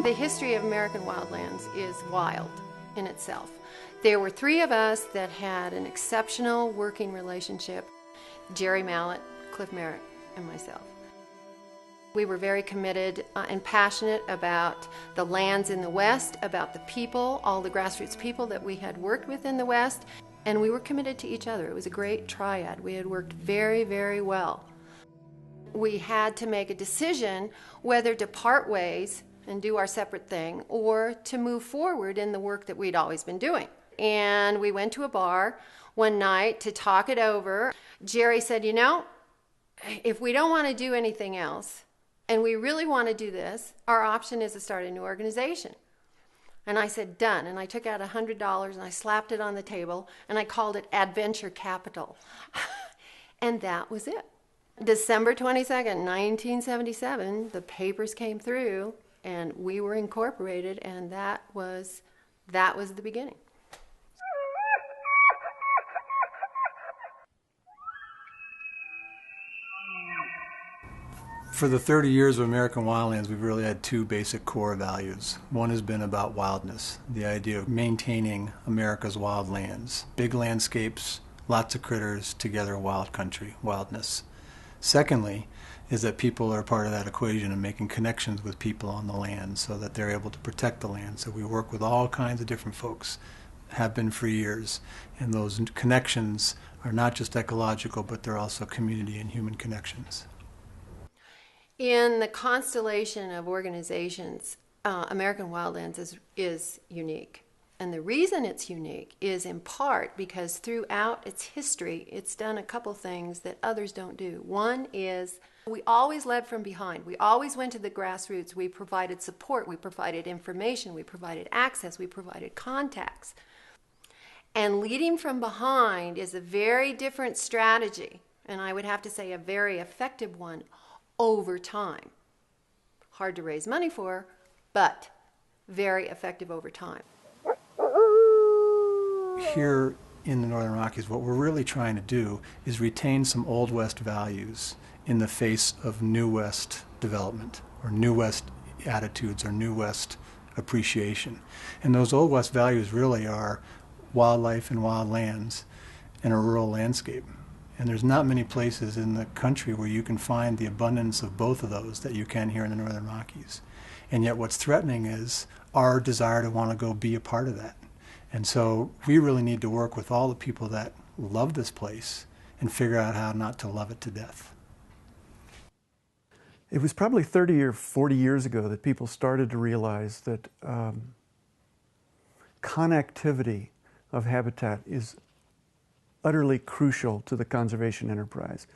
The history of American Wildlands is wild in itself. There were three of us that had an exceptional working relationship: Jerry Mallett, Cliff Merritt, and myself. We were very committed and passionate about the lands in the West, about the people, all the grassroots people that we had worked with in the West, and we were committed to each other. It was a great triad. We had worked very, very well. We had to make a decision whether to part ways and do our separate thing, or to move forward in the work that we'd always been doing. And we went to a bar one night to talk it over. Jerry said, you know, if we don't want to do anything else, and we really want to do this, our option is to start a new organization. And I said, done. And I took out $100 and I slapped it on the table and I called it Adventure Capital. And that was it. December 22nd, 1977, the papers came through and we were incorporated, and that was the beginning. For the 30 years of American Wildlands, we've really had two basic core values. One has been about wildness, the idea of maintaining America's wild lands. Big landscapes, lots of critters, together wild country, wildness. Secondly, is that people are part of that equation and making connections with people on the land so that they're able to protect the land. So we work with all kinds of different folks, have been for years, and those connections are not just ecological, but they're also community and human connections. In the constellation of organizations, American Wildlands is unique. And the reason it's unique is in part because throughout its history, it's done a couple things that others don't do. One is we always led from behind. We always went to the grassroots. We provided support. We provided information. We provided access. We provided contacts. And leading from behind is a very different strategy, and I would have to say a very effective one over time. Hard to raise money for, but very effective over time. Here in the Northern Rockies, what we're really trying to do is retain some Old West values in the face of New West development, or New West attitudes, or New West appreciation. And those Old West values really are wildlife and wild lands and a rural landscape. And there's not many places in the country where you can find the abundance of both of those that you can here in the Northern Rockies. And yet what's threatening is our desire to want to go be a part of that. And so we really need to work with all the people that love this place and figure out how not to love it to death. It was probably 30 or 40 years ago that people started to realize that connectivity of habitat is utterly crucial to the conservation enterprise.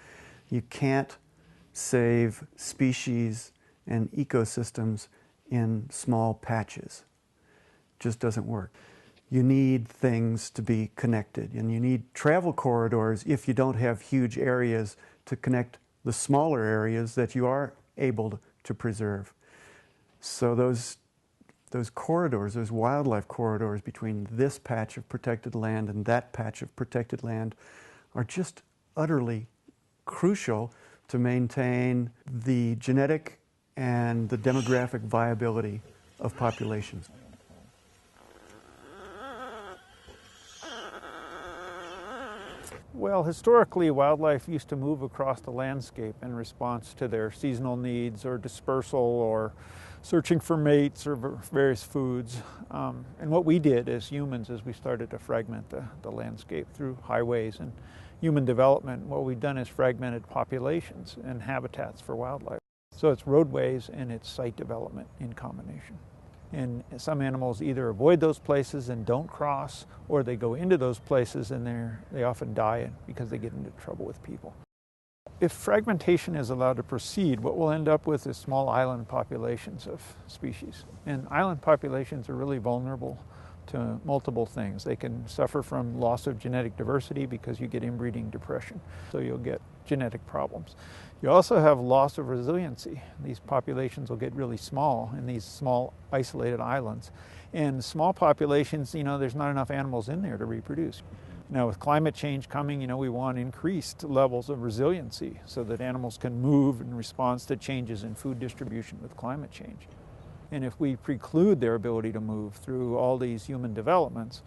You can't save species and ecosystems in small patches. It just doesn't work. You need things to be connected, and you need travel corridors if you don't have huge areas to connect the smaller areas that you are able to preserve. So those corridors, those wildlife corridors between this patch of protected land and that patch of protected land are just utterly crucial to maintain the genetic and the demographic viability of populations. Well, historically, wildlife used to move across the landscape in response to their seasonal needs or dispersal or searching for mates or various foods. And what we did as humans is we started to fragment the landscape through highways and human development. What we've done is fragmented populations and habitats for wildlife. So it's roadways and it's site development in combination. And some animals either avoid those places and don't cross, or they go into those places and they often die because they get into trouble with people. If fragmentation is allowed to proceed, what we'll end up with is small island populations of species. And island populations are really vulnerable to multiple things. They can suffer from loss of genetic diversity because you get inbreeding depression, so you'll get genetic problems. You also have loss of resiliency. These populations will get really small in these small isolated islands. And small populations, there's not enough animals in there to reproduce. Now with climate change coming, we want increased levels of resiliency so that animals can move in response to changes in food distribution with climate change. And if we preclude their ability to move through all these human developments,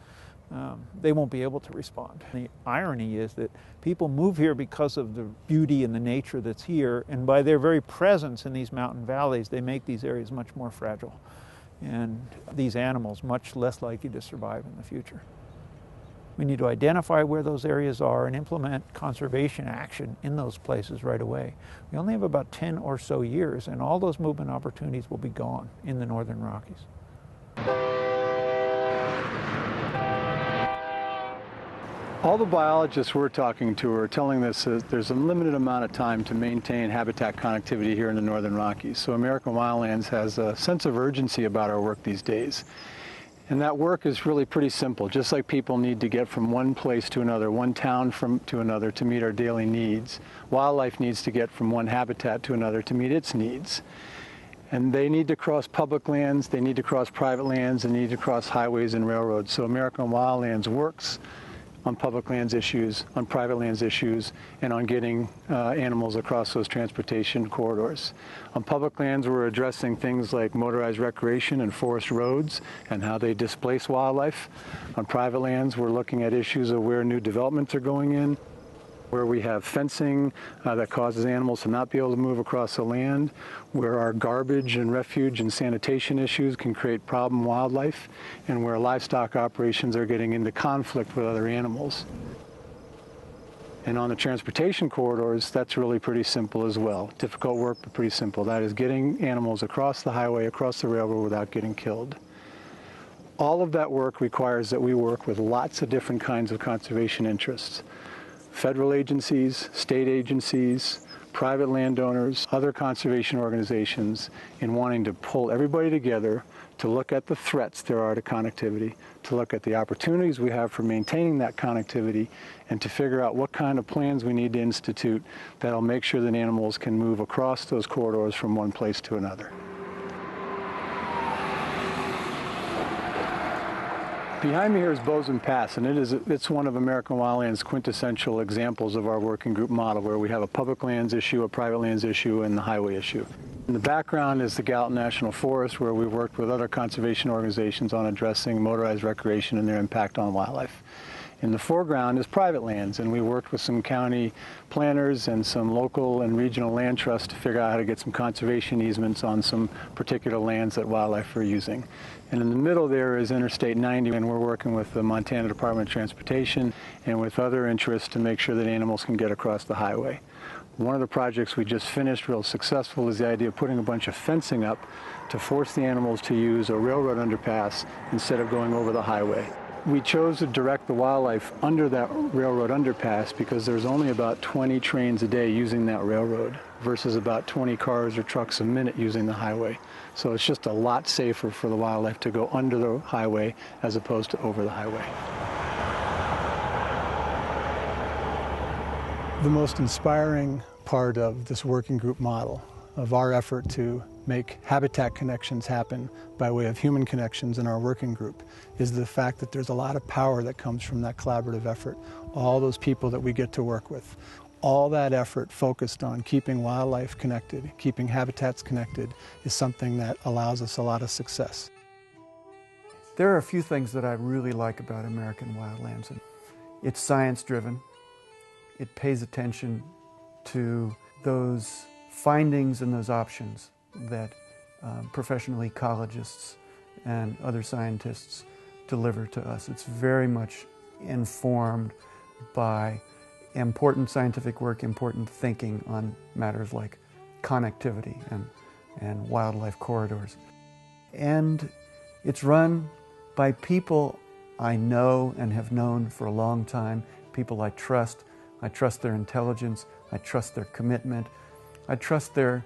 they won't be able to respond. The irony is that people move here because of the beauty and the nature that's here, and by their very presence in these mountain valleys, they make these areas much more fragile, and these animals much less likely to survive in the future. We need to identify where those areas are and implement conservation action in those places right away. We only have about 10 or so years, and all those movement opportunities will be gone in the Northern Rockies. All the biologists we're talking to are telling us that there's a limited amount of time to maintain habitat connectivity here in the Northern Rockies. So American Wildlands has a sense of urgency about our work these days. And that work is really pretty simple. Just like people need to get from one place to another, one town to another to meet our daily needs, wildlife needs to get from one habitat to another to meet its needs. And they need to cross public lands, they need to cross private lands, and need to cross highways and railroads. So American Wildlands works on public lands issues, on private lands issues, and on getting animals across those transportation corridors. On public lands, we're addressing things like motorized recreation and forest roads and how they displace wildlife. On private lands, we're looking at issues of where new developments are going in, where we have fencing that causes animals to not be able to move across the land, where our garbage and refuge and sanitation issues can create problem wildlife, and where livestock operations are getting into conflict with other animals. And on the transportation corridors, that's really pretty simple as well. Difficult work, but pretty simple. That is getting animals across the highway, across the railroad without getting killed. All of that work requires that we work with lots of different kinds of conservation interests. Federal agencies, state agencies, private landowners, other conservation organizations, in wanting to pull everybody together to look at the threats there are to connectivity, to look at the opportunities we have for maintaining that connectivity, and to figure out what kind of plans we need to institute that'll make sure that animals can move across those corridors from one place to another. Behind me here is Bozeman Pass, and it's one of American Wildlands' quintessential examples of our working group model, where we have a public lands issue, a private lands issue, and the highway issue. In the background is the Gallatin National Forest, where we've worked with other conservation organizations on addressing motorized recreation and their impact on wildlife. In the foreground is private lands, and we worked with some county planners and some local and regional land trusts to figure out how to get some conservation easements on some particular lands that wildlife are using. And in the middle there is Interstate 90, and we're working with the Montana Department of Transportation and with other interests to make sure that animals can get across the highway. One of the projects we just finished real successful is the idea of putting a bunch of fencing up to force the animals to use a railroad underpass instead of going over the highway. We chose to direct the wildlife under that railroad underpass because there's only about 20 trains a day using that railroad versus about 20 cars or trucks a minute using the highway. So it's just a lot safer for the wildlife to go under the highway as opposed to over the highway. The most inspiring part of this working group model, of our effort to make habitat connections happen by way of human connections in our working group, is the fact that there's a lot of power that comes from that collaborative effort. All those people that we get to work with, all that effort focused on keeping wildlife connected, keeping habitats connected, is something that allows us a lot of success. There are a few things that I really like about American Wildlands. It's science-driven. It pays attention to those findings and those options that professional ecologists and other scientists deliver to us. It's very much informed by important scientific work, important thinking on matters like connectivity and wildlife corridors. And it's run by people I know and have known for a long time, people I trust. I trust their intelligence, I trust their commitment, I trust their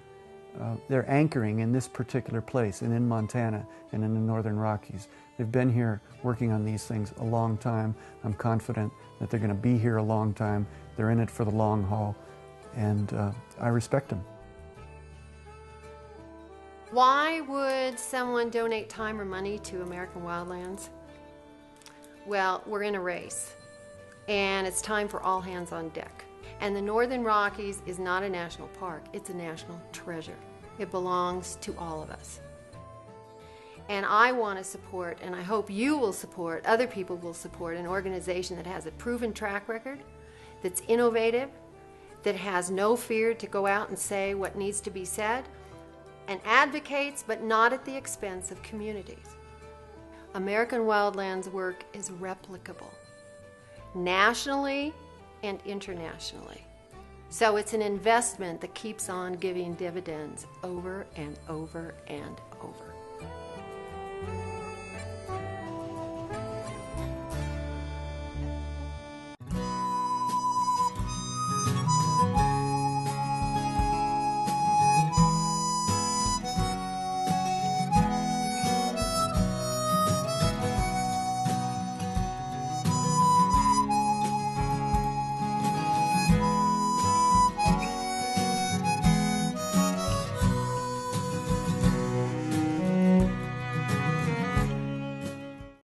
anchoring in this particular place and in Montana and in the Northern Rockies. They've been here working on these things a long time. I'm confident that they're going to be here a long time. They're in it for the long haul, and I respect them. Why would someone donate time or money to American Wildlands? Well, we're in a race, and it's time for all hands on deck. And the Northern Rockies is not a national park, it's a national treasure. It belongs to all of us. And I want to support, and I hope you will support, other people will support, an organization that has a proven track record, that's innovative, that has no fear to go out and say what needs to be said, and advocates, but not at the expense of communities. American Wildlands work is replicable, nationally and internationally. So it's an investment that keeps on giving dividends over and over and over.